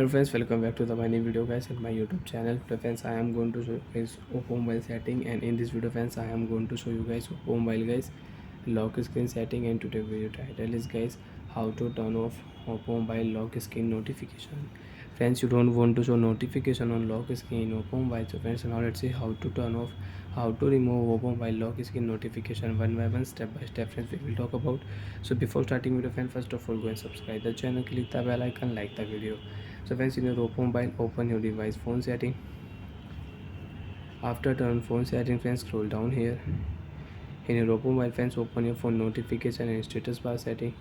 Hello friends, welcome back to my new video guys at my YouTube channel. Today friends, I am going to show you guys oppo mobile setting, and in this video friends I am going to show you guys oppo mobile guys lock screen setting. And today video title is guys how to turn off oppo mobile lock screen notification. Friends, you don't want to show notification on lock screen oppo mobile. So friends, now let's see how to turn off, how to remove oppo mobile lock screen notification one by one, step by step friends we will talk about. So before starting video friends, first of all go and subscribe the channel, click the bell icon, like the video. So friends, in your oppo mobile, open your device phone setting. After turn phone setting friends, scroll down here. In your oppo mobile friends, open your phone notification and status bar setting.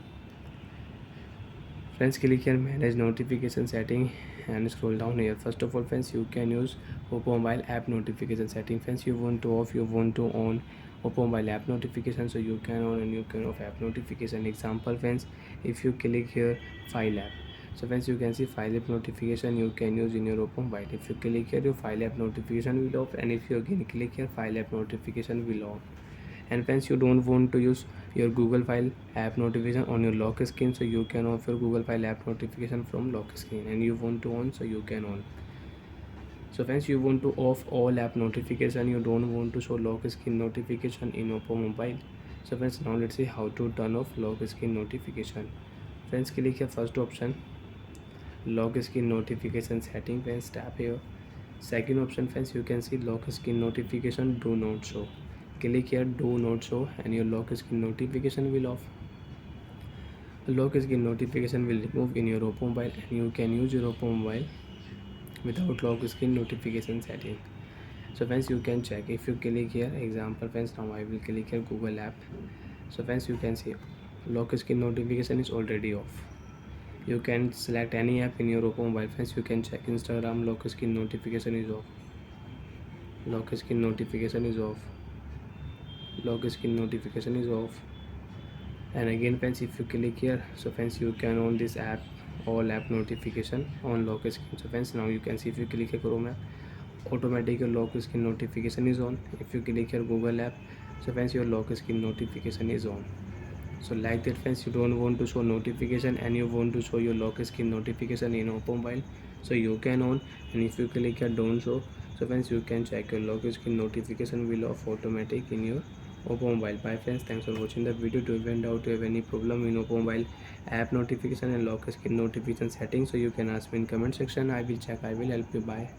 Friends, click here manage notification setting and scroll down here. First of all friends, you can use oppo mobile app notification setting. Friends, you want to off, you want to on oppo mobile app notification, so you can on and you can off app notification. Example friends, if you click here file app, so friends you can see file app notification you can use in your oppo mobile. If you click here, your file app notification will off, and if you again click here, file app notification will on. And friends, you don't want to use your google file app notification on your lock screen, so you can off your google file app notification from lock screen, and you want to on, so you can on. So friends, you want to off all app notification, you don't want to show lock screen notification in oppo mobile. So friends, now let's see how to turn off lock screen notification. Friends, click here first option, lock screen notification setting. Friends, tap here. Second option friends, you can see lock screen notification do not show. Click here do not show and your lock screen notification will off. Lock screen notification will remove in your oppo mobile, and you can use your oppo mobile without lock screen notification setting. So friends, you can check if you click here. Example friends, now I will click here google app. So friends, you can see lock screen notification is already off. You can select any app in your oppo mobile. Friends, you can check Instagram, lock screen notification is off. Lock screen notification is off. Lock screen notification is off. And again friends, if you click here, so friends you can on this app all app notification on lock screen. So friends, now you can see if you click here chrome app, automatic your lock screen notification is on. If you click here google app, so friends your lock screen notification is on. So like that friends, you don't want to show notification and you want to show your lock screen notification in oppo mobile, so you can on. And if you click here don't show, so friends you can check your lock screen notification will off automatic in your oppo mobile. Bye friends, thanks for watching the video. To find out if you have any problem in oppo mobile app notification and lock screen notification settings, so you can ask me in comment section. I will check, I will help you. Bye.